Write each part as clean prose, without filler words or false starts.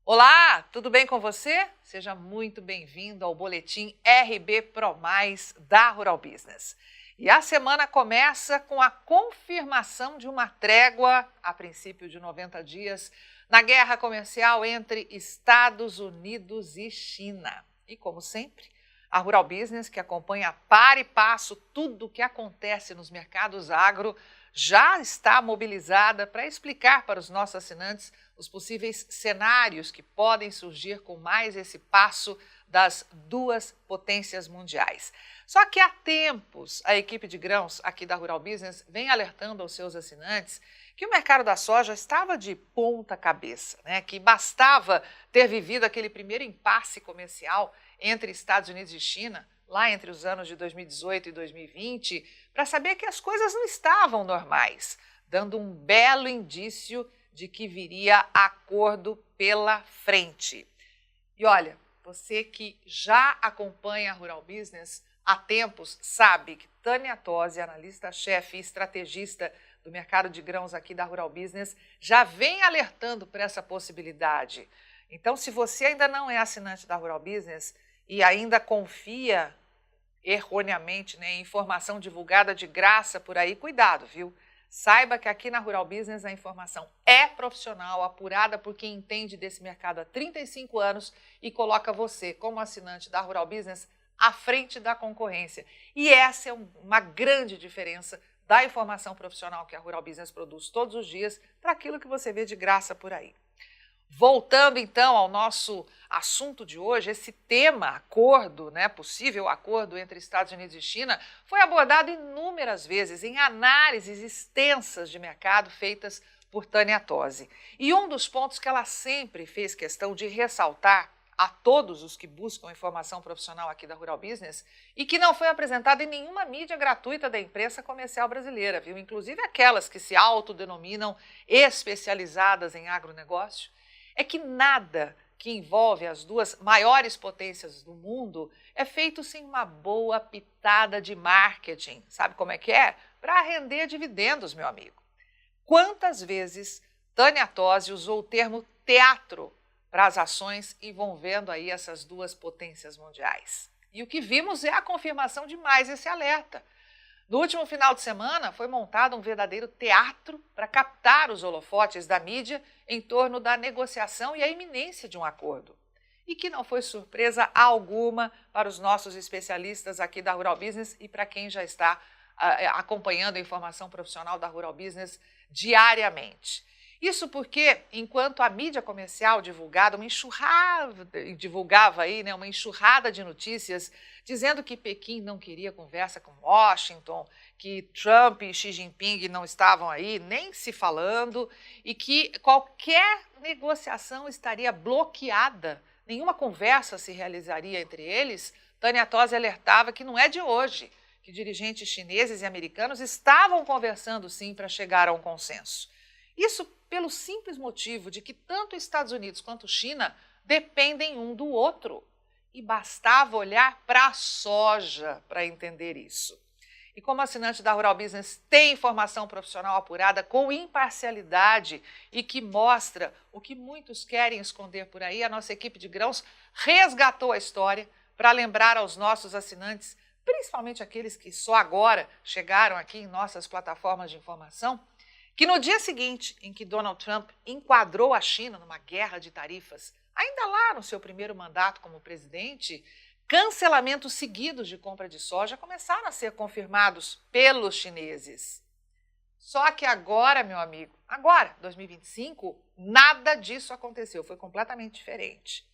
Olá, tudo bem com você? Seja muito bem-vindo ao boletim RB Pro Mais da Rural Business. E a semana começa com a confirmação de uma trégua, a princípio de 90 dias, na guerra comercial entre Estados Unidos e China. E como sempre, a Rural Business, que acompanha par e passo tudo o que acontece nos mercados agro, já está mobilizada para explicar para os nossos assinantes os possíveis cenários que podem surgir com mais esse passo das duas potências mundiais. Só que há tempos a equipe de grãos aqui da Rural Business vem alertando aos seus assinantes que o mercado da soja estava de ponta cabeça, né? Que bastava ter vivido aquele primeiro impasse comercial entre Estados Unidos e China, lá entre os anos de 2018 e 2020, para saber que as coisas não estavam normais, dando um belo indício de que viria acordo pela frente. E olha, você que já acompanha a Rural Business há tempos sabe que Tânia Tosi, analista-chefe e estrategista do mercado de grãos aqui da Rural Business, já vem alertando para essa possibilidade. Então, se você ainda não é assinante da Rural Business e ainda confia erroneamente, né, em informação divulgada de graça por aí, cuidado, viu? Saiba que aqui na Rural Business a informação é profissional, apurada por quem entende desse mercado há 35 anos e coloca você, como assinante da Rural Business, à frente da concorrência. E essa é uma grande diferença da informação profissional que a Rural Business produz todos os dias para aquilo que você vê de graça por aí. Voltando então ao nosso assunto de hoje, esse tema, acordo, né, possível acordo entre Estados Unidos e China, foi abordado inúmeras vezes em análises extensas de mercado feitas por Tânia Tosi. E um dos pontos que ela sempre fez questão de ressaltar a todos os que buscam informação profissional aqui da Rural Business e que não foi apresentado em nenhuma mídia gratuita da imprensa comercial brasileira, viu? Inclusive aquelas que se autodenominam especializadas em agronegócio, é que nada que envolve as duas maiores potências do mundo é feito sem uma boa pitada de marketing. Sabe como é que é? Para render dividendos, meu amigo. Quantas vezes Tânia Tosi usou o termo teatro para as ações envolvendo aí essas duas potências mundiais? E o que vimos é a confirmação de mais esse alerta. No último final de semana, foi montado um verdadeiro teatro para captar os holofotes da mídia em torno da negociação e a iminência de um acordo. E que não foi surpresa alguma para os nossos especialistas aqui da Rural Business e para quem já está acompanhando a informação profissional da Rural Business diariamente. Isso porque, enquanto a mídia comercial divulgava aí, né, uma enxurrada de notícias dizendo que Pequim não queria conversa com Washington, que Trump e Xi Jinping não estavam aí nem se falando e que qualquer negociação estaria bloqueada, nenhuma conversa se realizaria entre eles, Tânia Tosi alertava que não é de hoje, que dirigentes chineses e americanos estavam conversando sim para chegar a um consenso. Isso pelo simples motivo de que tanto Estados Unidos quanto China dependem um do outro. E bastava olhar para a soja para entender isso. E como assinante da Rural Business tem informação profissional apurada com imparcialidade e que mostra o que muitos querem esconder por aí, a nossa equipe de grãos resgatou a história para lembrar aos nossos assinantes, principalmente aqueles que só agora chegaram aqui em nossas plataformas de informação, que no dia seguinte em que Donald Trump enquadrou a China numa guerra de tarifas, ainda lá no seu primeiro mandato como presidente, cancelamentos seguidos de compra de soja começaram a ser confirmados pelos chineses. Só que agora, meu amigo, agora, 2025, nada disso aconteceu, foi completamente diferente.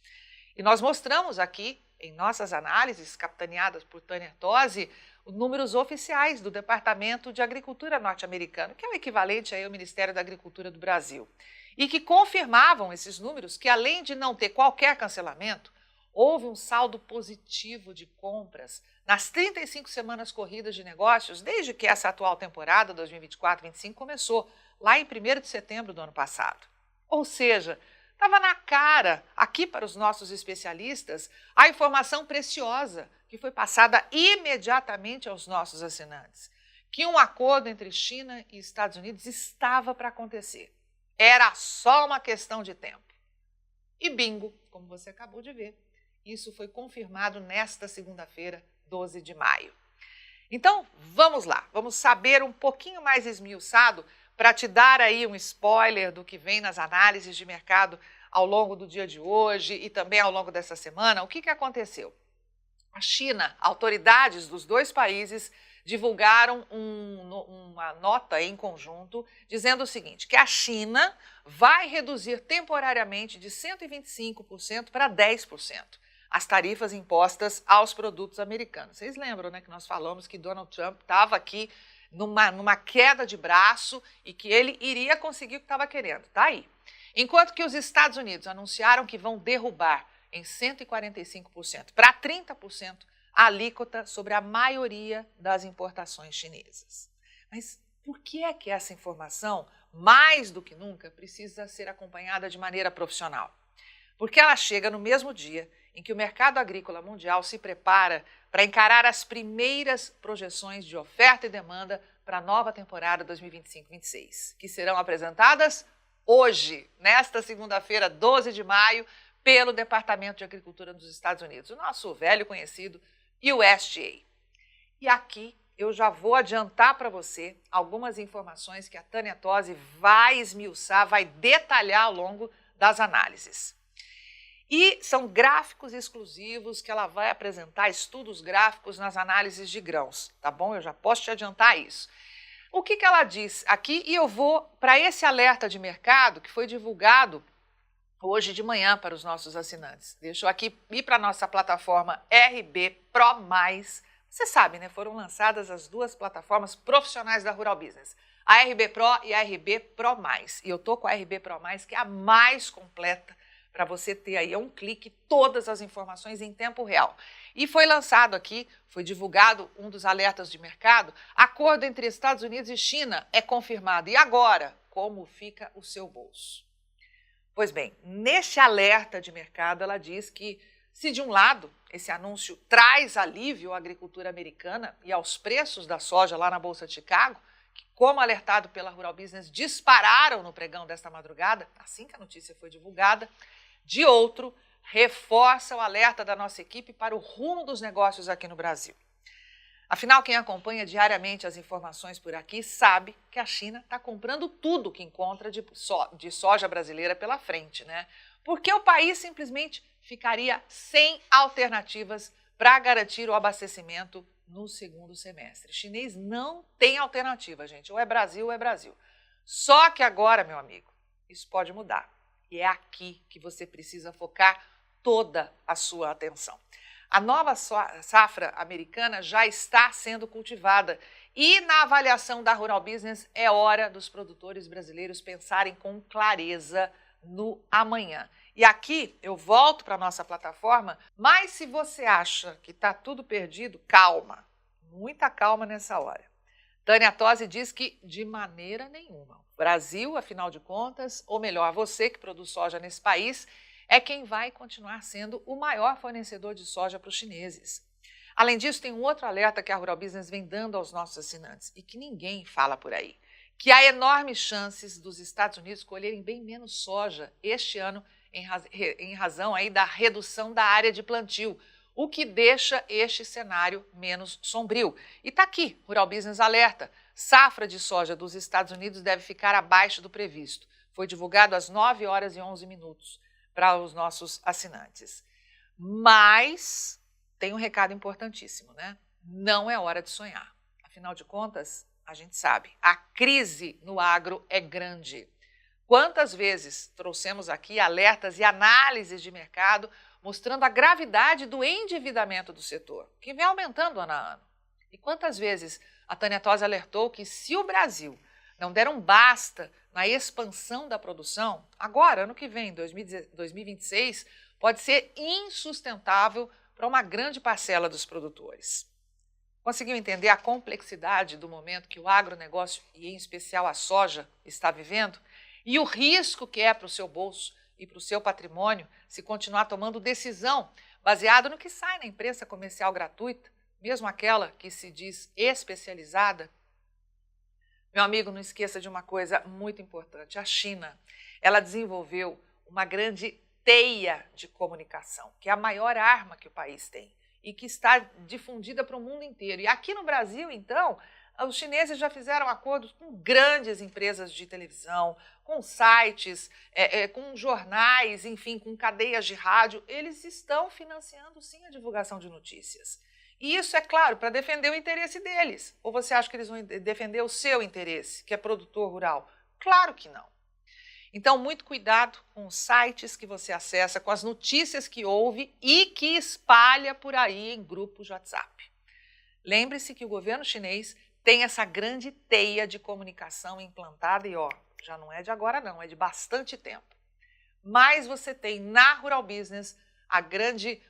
E nós mostramos aqui, em nossas análises capitaneadas por Tânia Tosi, os números oficiais do Departamento de Agricultura norte-americano, que é o equivalente aí ao Ministério da Agricultura do Brasil, e que confirmavam esses números que, além de não ter qualquer cancelamento, houve um saldo positivo de compras nas 35 semanas corridas de negócios, desde que essa atual temporada, 2024-25, começou, lá em 1º de setembro do ano passado. Ou seja, estava na cara, aqui para os nossos especialistas, a informação preciosa que foi passada imediatamente aos nossos assinantes, que um acordo entre China e Estados Unidos estava para acontecer. Era só uma questão de tempo. E bingo, como você acabou de ver, isso foi confirmado nesta segunda-feira, 12 de maio. Então, vamos lá, vamos saber um pouquinho mais esmiuçado para te dar aí um spoiler do que vem nas análises de mercado ao longo do dia de hoje e também ao longo dessa semana. O que aconteceu? A China, autoridades dos dois países divulgaram uma nota em conjunto dizendo o seguinte, que a China vai reduzir temporariamente de 125% para 10% as tarifas impostas aos produtos americanos. Vocês lembram, né, que nós falamos que Donald Trump estava aqui numa queda de braço e que ele iria conseguir o que estava querendo. Tá aí. Enquanto que os Estados Unidos anunciaram que vão derrubar em 145% para 30% a alíquota sobre a maioria das importações chinesas. Mas por que é que essa informação, mais do que nunca, precisa ser acompanhada de maneira profissional? Porque ela chega no mesmo dia em que o mercado agrícola mundial se prepara para encarar as primeiras projeções de oferta e demanda para a nova temporada 2025-26, que serão apresentadas hoje, nesta segunda-feira, 12 de maio, pelo Departamento de Agricultura dos Estados Unidos, o nosso velho conhecido USDA. E aqui eu já vou adiantar para você algumas informações que a Tânia Tosi vai esmiuçar, vai detalhar ao longo das análises. E são gráficos exclusivos que ela vai apresentar, estudos gráficos nas análises de grãos, tá bom? Eu já posso te adiantar isso. O que ela diz aqui? E eu vou para esse alerta de mercado que foi divulgado hoje de manhã para os nossos assinantes. Deixa eu aqui ir para a nossa plataforma RB Pro Mais. Você sabe, né? Foram lançadas as duas plataformas profissionais da Rural Business, a RB Pro e a RB Pro Mais. E eu tô com a RB Pro Mais, que é a mais completa para você ter aí a um clique todas as informações em tempo real. E foi lançado aqui, foi divulgado um dos alertas de mercado, acordo entre Estados Unidos e China é confirmado. E agora, como fica o seu bolso? Pois bem, neste alerta de mercado, ela diz que, se de um lado esse anúncio traz alívio à agricultura americana e aos preços da soja lá na Bolsa de Chicago, que, como alertado pela Rural Business, dispararam no pregão desta madrugada, assim que a notícia foi divulgada, de outro, reforça o alerta da nossa equipe para o rumo dos negócios aqui no Brasil. Afinal, quem acompanha diariamente as informações por aqui sabe que a China está comprando tudo que encontra de soja brasileira pela frente, né? Porque o país simplesmente ficaria sem alternativas para garantir o abastecimento no segundo semestre. O chinês não tem alternativa, gente. Ou é Brasil ou é Brasil. Só que agora, meu amigo, isso pode mudar. E é aqui que você precisa focar toda a sua atenção. A nova safra americana já está sendo cultivada e na avaliação da Rural Business é hora dos produtores brasileiros pensarem com clareza no amanhã. E aqui eu volto para a nossa plataforma, mas se você acha que está tudo perdido, calma, muita calma nessa hora. Tânia Tosi diz que de maneira nenhuma. O Brasil, afinal de contas, ou melhor, você que produz soja nesse país, é quem vai continuar sendo o maior fornecedor de soja para os chineses. Além disso, tem um outro alerta que a Rural Business vem dando aos nossos assinantes e que ninguém fala por aí, que há enormes chances dos Estados Unidos colherem bem menos soja este ano em razão aí da redução da área de plantio, o que deixa este cenário menos sombrio. E está aqui, Rural Business alerta, safra de soja dos Estados Unidos deve ficar abaixo do previsto. Foi divulgado às 9h11 para os nossos assinantes. Mas tem um recado importantíssimo, né? Não é hora de sonhar. Afinal de contas, a gente sabe, a crise no agro é grande. Quantas vezes trouxemos aqui alertas e análises de mercado mostrando a gravidade do endividamento do setor, que vem aumentando ano a ano. E quantas vezes a Tânia Tosi alertou que se o Brasil não der um basta na expansão da produção, agora, ano que vem, 2026, pode ser insustentável para uma grande parcela dos produtores. Conseguiu entender a complexidade do momento que o agronegócio, e em especial a soja, está vivendo? E o risco que é para o seu bolso e para o seu patrimônio se continuar tomando decisão baseada no que sai na imprensa comercial gratuita, mesmo aquela que se diz especializada? Meu amigo, não esqueça de uma coisa muito importante. A China, ela desenvolveu uma grande teia de comunicação, que é a maior arma que o país tem e que está difundida para o mundo inteiro. E aqui no Brasil, então, os chineses já fizeram acordos com grandes empresas de televisão, com sites, com jornais, enfim, com cadeias de rádio. Eles estão financiando, sim, a divulgação de notícias. E isso, é claro, para defender o interesse deles. Ou você acha que eles vão defender o seu interesse, que é produtor rural? Claro que não. Então, muito cuidado com os sites que você acessa, com as notícias que ouve e que espalha por aí em grupos de WhatsApp. Lembre-se que o governo chinês tem essa grande teia de comunicação implantada e, já não é de agora não, é de bastante tempo. Mas você tem na Rural Business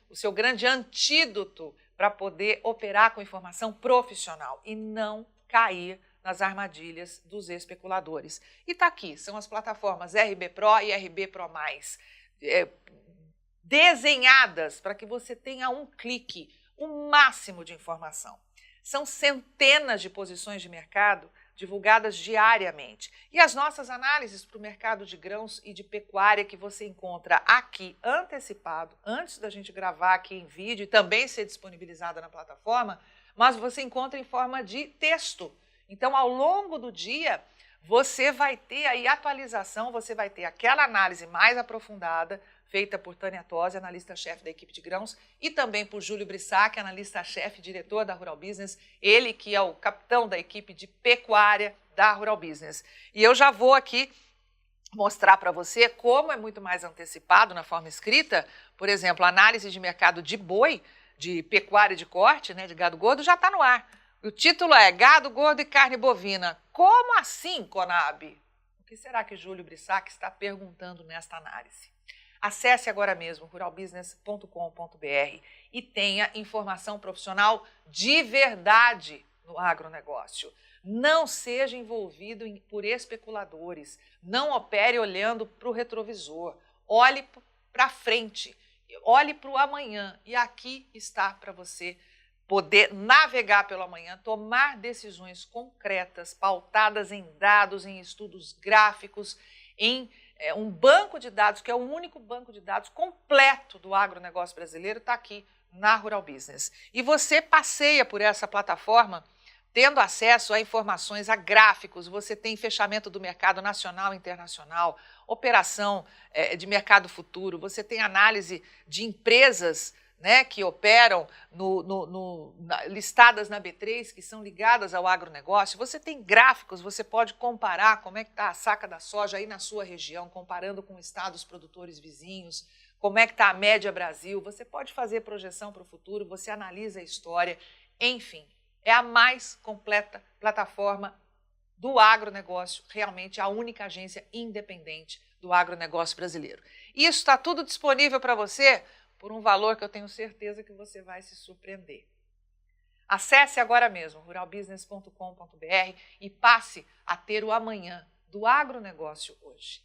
o seu grande antídoto para poder operar com informação profissional e não cair nas armadilhas dos especuladores. E está aqui, são as plataformas RB Pro e RB Pro+, desenhadas para que você tenha um clique, o máximo de informação. São centenas de posições de mercado divulgadas diariamente. E as nossas análises para o mercado de grãos e de pecuária que você encontra aqui antecipado, antes da gente gravar aqui em vídeo e também ser disponibilizada na plataforma, mas você encontra em forma de texto. Então, ao longo do dia, você vai ter aí atualização, você vai ter aquela análise mais aprofundada, feita por Tânia Tosi, analista-chefe da equipe de grãos, e também por Júlio Brissac, analista-chefe, diretor da Rural Business, ele que é o capitão da equipe de pecuária da Rural Business. E eu já vou aqui mostrar para você como é muito mais antecipado na forma escrita. Por exemplo, a análise de mercado de boi, de pecuária de corte, de gado gordo, já está no ar. O título é Gado Gordo e Carne Bovina. Como assim, Conab? O que será que Júlio Brissac está perguntando nesta análise? Acesse agora mesmo ruralbusiness.com.br e tenha informação profissional de verdade no agronegócio. Não seja envolvido por especuladores, não opere olhando para o retrovisor, olhe para frente, olhe para o amanhã e aqui está para você poder navegar pelo amanhã, tomar decisões concretas, pautadas em dados, em estudos gráficos, em um banco de dados, que é o único banco de dados completo do agronegócio brasileiro, está aqui na Rural Business. E você passeia por essa plataforma tendo acesso a informações, a gráficos, você tem fechamento do mercado nacional e internacional, operação de mercado futuro, você tem análise de empresas que operam listadas na B3, que são ligadas ao agronegócio. Você tem gráficos, você pode comparar como é que está a saca da soja aí na sua região, comparando com estados produtores vizinhos, como é que está a média Brasil. Você pode fazer projeção para o futuro, você analisa a história, enfim. É a mais completa plataforma do agronegócio, realmente a única agência independente do agronegócio brasileiro. Isso está tudo disponível para você por um valor que eu tenho certeza que você vai se surpreender. Acesse agora mesmo ruralbusiness.com.br e passe a ter o amanhã do agronegócio hoje.